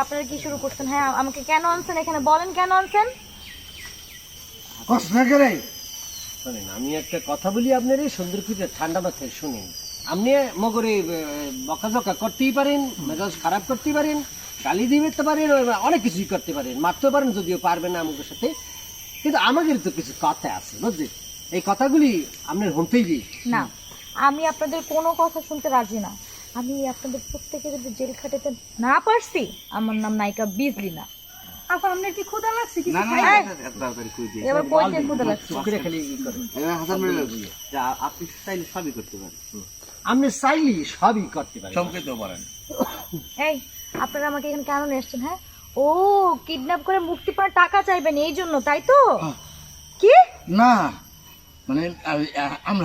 আপনারা কি শুরু করছেন? হ্যাঁ, আমাকে কেন আনছেন এখানে? বলেন কেন আনছেন? আমি একটা কথা বলি, আপনার এই সুন্দর করে ঠান্ডা মাথায় শুনেন। আপনি মগরে বকাঝকা করতেই পারেন, মেজাজ খারাপ করতে পারেন, গালি দিতে পারেন, অনেক কিছুই করতে পারেন, মারতে পারেন, যদিও পারবেন না আমাদের সাথে। কিন্তু আমাদের তো কিছু কথা আছে, বুঝলেন? এই কথাগুলি আপনার হতেই দিই না। আমি আপনাদের কোনো কথা শুনতে রাজি না। আমি আপনাদের প্রত্যেকে যদি জেল খাটাতে না পারছি, আমার নাম নায়িকা বিজলি না। আপা আপনার কি ক্ষুধা লাগছে? কিছু এবার কইতে ক্ষুধা লাগছে। চোখে খালি আপনি চাইলে সবই করতে পারেন। আপনি চাইলে সবই করতে পারেন, চমকেতেও পারেন। এই, আপনারা আমাকে এখানে কেন নিয়ে এসছেন? হ্যাঁ, ও কিডন্যাপ করে মুক্তি পাওয়ার টাকা চাইবেন এই জন্য, তাই তো? কি না মানে আমরা